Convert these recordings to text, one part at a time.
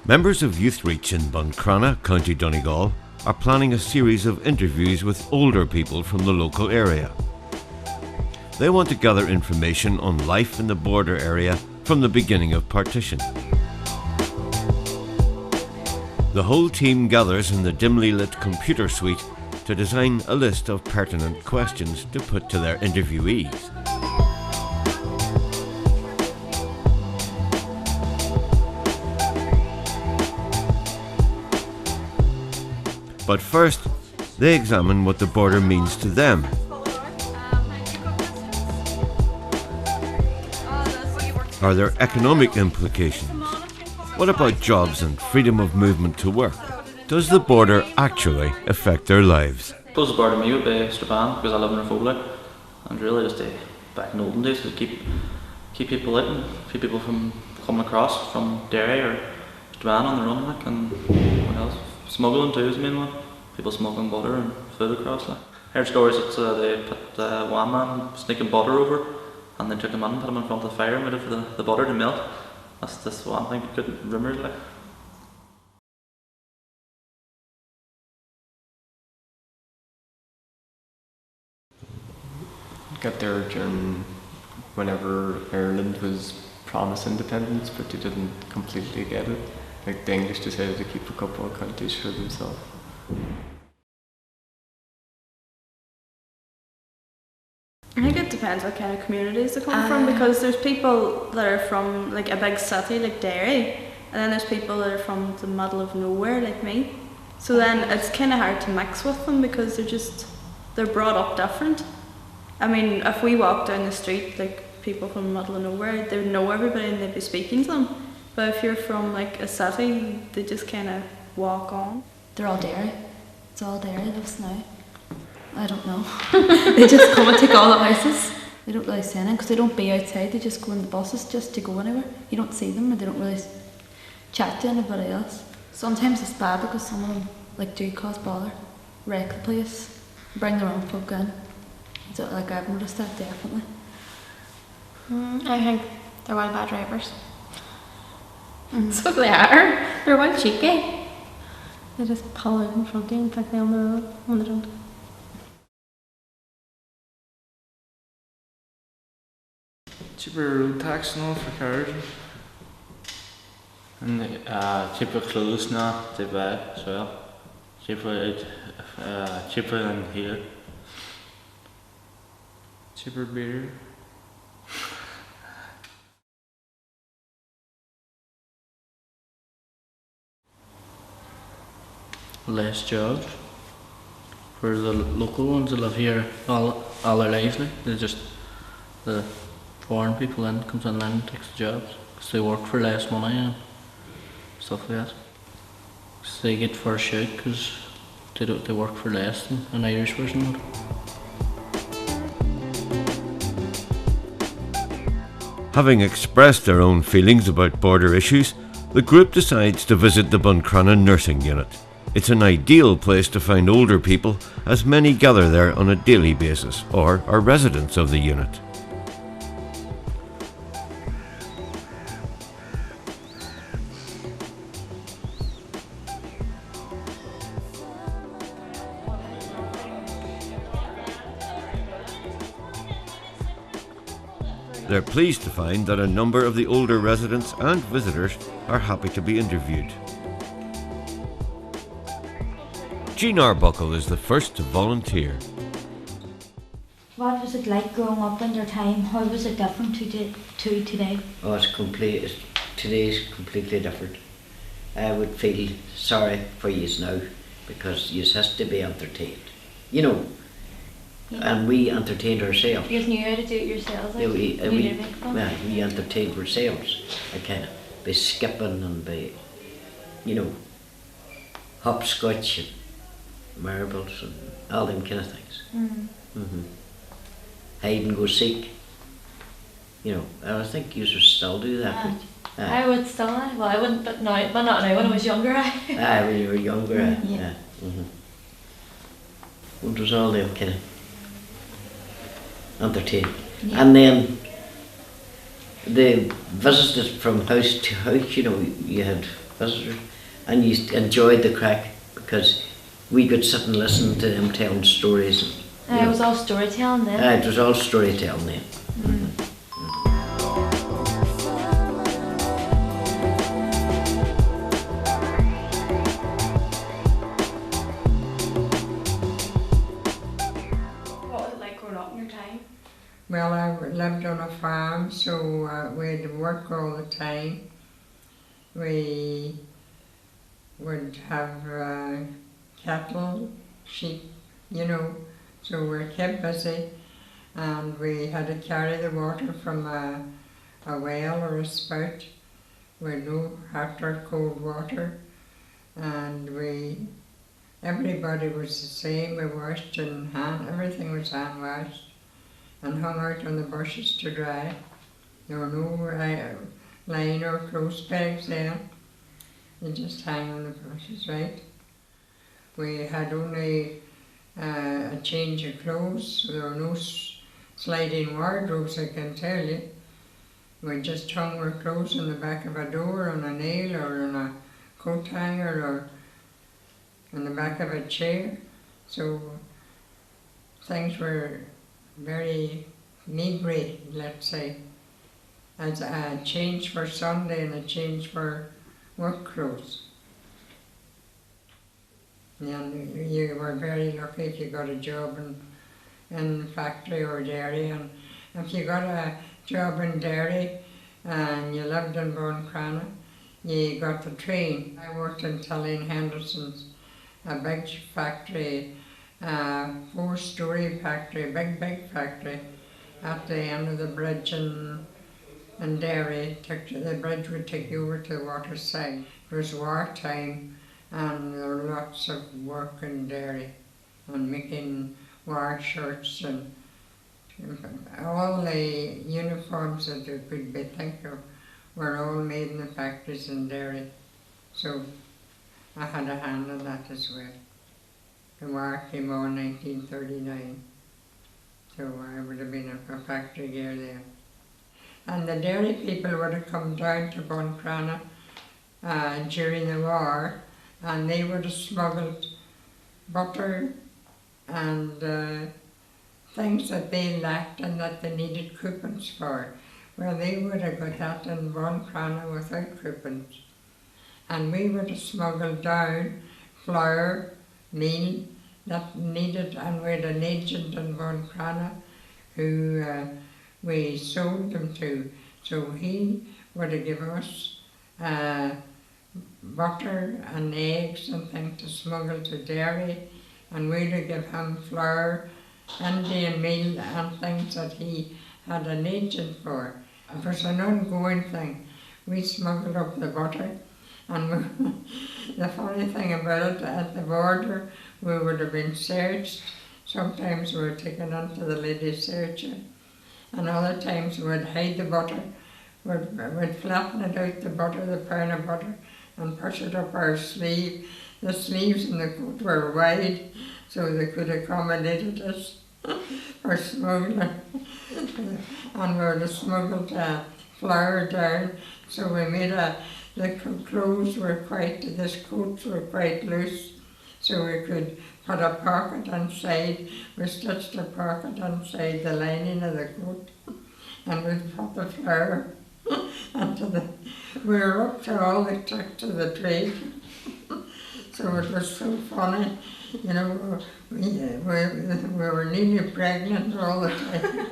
Members of Youthreach in Buncrana, County Donegal, are planning a series of interviews with older people from the local area. They want to gather information on life in the border area from the beginning of partition. The whole team gathers in the dimly lit computer suite to design a list of pertinent questions to put to their interviewees. But first, they examine what the border means to them. Are there economic implications? What about jobs and freedom of movement to work? Does the border actually affect their lives? The closest border to me would be Strabane, because I live in Foley, and really just back in the olden days to keep people out and keep people from coming across from Derry or Strabane on the run, like, and what else? Smuggling too is the main one. People smuggling butter and food across. Like. I heard stories that they put one man sneaking butter over, and they took him in and put him in front of the fire and waited for the butter to melt. That's one thing, good rumours like. Got there during whenever Ireland was promised independence, but they didn't completely get it. Like the English decided to keep a couple of counties for themselves. I think it depends what kind of communities they come from, because there's people that are from like a big city like Derry, and then there's people that are from the middle of nowhere like me. So then it's kind of hard to mix with them because they're brought up different. I mean, if we walk down the street, like people from the middle of nowhere, they would know everybody and they'd be speaking to them. But if you're from like a city, they just kind of walk on. They're all Derry. It's all Derry lives now. I don't know. They just come and take all the houses. They don't really say anything because they don't be outside. They just go in the buses just to go anywhere. You don't see them and they don't really chat to anybody else. Sometimes it's bad because some of them like do cause bother, wreck the place, bring their own folk in. So like I've noticed that definitely. I think they're well bad drivers. So they are. They're well cheeky. They just pull out in front of you and think they're on the road when they don't. Cheaper road tax and all for cars. And cheaper clothes now to buy as well. Cheaper than here. Cheaper beer. Less jobs for the local ones that live here all their lives. Like they're just the foreign people in comes in and takes the jobs because they work for less money and stuff like that. So they get first shout because they work for less than an Irish person would. Having expressed their own feelings about border issues, the group decides to visit the Buncrana nursing unit. It's an ideal place to find older people, as many gather there on a daily basis or are residents of the unit. They're pleased to find that a number of the older residents and visitors are happy to be interviewed. Jean Arbuckle is the first to volunteer. What was it like growing up in your time? How was it different to today? Oh, today's completely different. I would feel sorry for you now because you has to be entertained. You know, yeah. And we entertained ourselves. You just knew how to do it yourselves. Like, we entertained ourselves. Kind of by skipping and by, hopscotch and marbles and all them kind of things. Hide and go seek. I think you should still do that. I would still. Well, I wouldn't, but not now. When I was younger, when you were younger, yeah. It was all them kind of entertaining. Yeah. And then they visited from house to house. You had visitors, and you enjoyed the crack because we could sit and listen to them telling stories. And, It was all storytelling then. it was all storytelling then. What was it like growing up in your time? Well, I lived on a farm, so we had to work all the time. We would have cattle, sheep, so we were kept busy, and we had to carry the water from a well or a spout. We had no hot or cold water, and everybody was the same. We washed in hand, everything was hand washed, and hung out on the bushes to dry. There were no line or clothes pegs then. You just hang on the bushes, right? We had only a change of clothes, so there were no sliding wardrobes, I can tell you. We just hung our clothes on the back of a door, on a nail, or on a coat hanger, or on the back of a chair. So things were very meagre, let's say, as a change for Sunday and a change for work clothes. And you were very lucky if you got a job in factory or dairy, and if you got a job in dairy and you lived in Buncrana, you got the train. I worked in Tilling Henderson's, a big factory, 4-story factory, big factory, at the end of the bridge in Derry. The bridge would take you over to the water side. It was wartime, and there were lots of work in Derry, and making war shirts and all the uniforms that you could think of were all made in the factories in Derry. So I had a hand in that as well. The war came on in 1939, so I would have been a factory girl there. And the dairy people would have come down to Buncrana during the war, and they would have smuggled butter and things that they lacked and that they needed coupons for. Well, they would have got that in Buncrana without coupons. And we would have smuggled down flour, meal that needed, and we had an agent in Buncrana who we sold them to. So he would have given us butter and eggs and things to smuggle to Derry, and we'd have given him flour, Indian meal and things that he had an agent for. It was an ongoing thing. We smuggled up the butter, and the funny thing about it, at the border we would have been searched. Sometimes we were taken into the lady searcher, and other times we'd hide the butter. We'd flatten it out, the butter, the pound of butter, and push it up our sleeve. The sleeves in the coat were wide, so they could accommodate us for smuggling. And we would have smuggled flour down, so we made the clothes were the coats were quite loose, so we could put a pocket inside. We stitched a pocket inside the lining of the coat, and we put the flour we were up to all the tricks of the trade. So it was so funny, we were nearly pregnant all the time.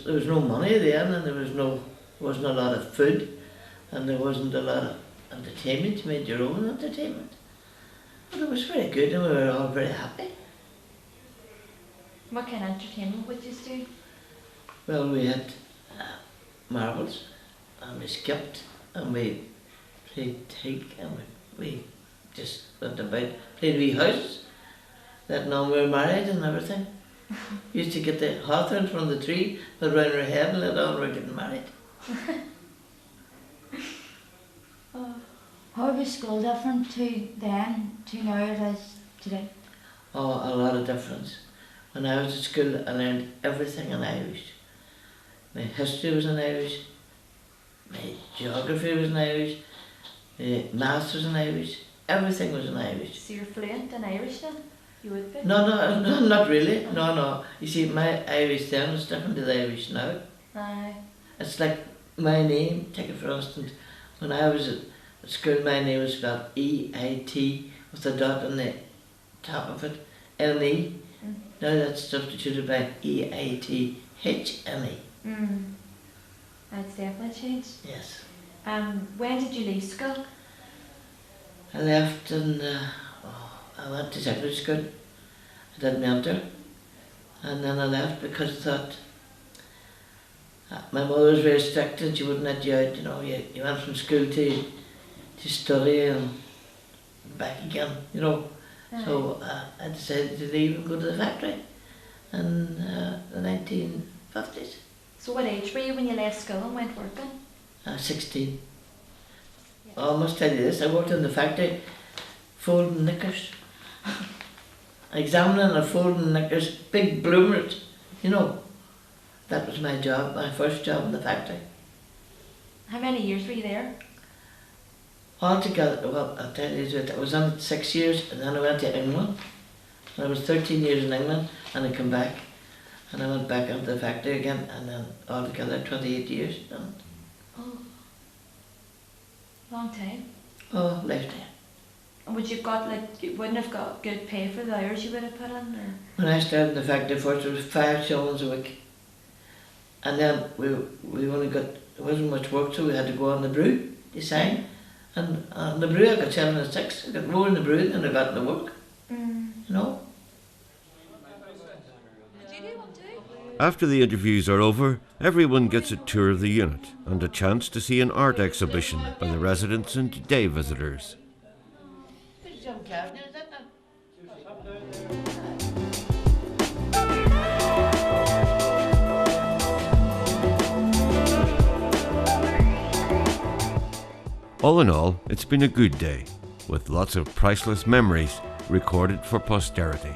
There was no money then, and there wasn't a lot of food, and there wasn't a lot of entertainment. You made your own entertainment. But it was very good, and we were all very happy. What kind of entertainment would you do? Well, we had marbles, and we skipped, and we played tag, and we just went about, played wee houses, letting on we were married and everything. We used to get the hawthorns from the tree, put around our head and let on we're getting married. How was school different to then, to now it is today? Oh, a lot of difference. When I was at school, I learned everything in Irish. My history was in Irish, my geography was in Irish, my maths was in Irish, everything was in Irish. So you're fluent in Irish then? You would be? No, not really. No. You see, my Irish then is different to the Irish now. Aye. It's like my name, take it for instance, when I was at school, my name was spelled E-I-T with a dot on the top of it, N-E. Now that's substituted by E-I-T-H-N-E. That's definitely changed. Yes. When did you leave school? I left and I went to secondary school. I did mentor, and then I left because I thought my mother was very strict and she wouldn't let you out. You know, you went from school to study and back again. You know, so I decided to leave and go to the factory in the 1950s. So what age were you when you left school and went working? 16. I must tell you this, I worked in the factory folding knickers. Examining and folding knickers, big bloomers, you know. That was my job, my first job in the factory. How many years were you there? Altogether, well, I'll tell you that I was on 6 years and then I went to England. And I was 13 years in England and I came back and I went back into the factory again and then altogether 28 years. Oh, long time. Oh, lifetime. And would you got you wouldn't have got good pay for the hours you would have put in, or? When I started in the factory first, it was 5 shillings a week. And then we only got, there wasn't much work, so we had to go on the brew, design. And on the brew I got 7 and 6. I got more in the brew than I got in the work. You know? After the interviews are over, everyone gets a tour of the unit and a chance to see an art exhibition by the residents and day visitors. All in all, it's been a good day, with lots of priceless memories recorded for posterity.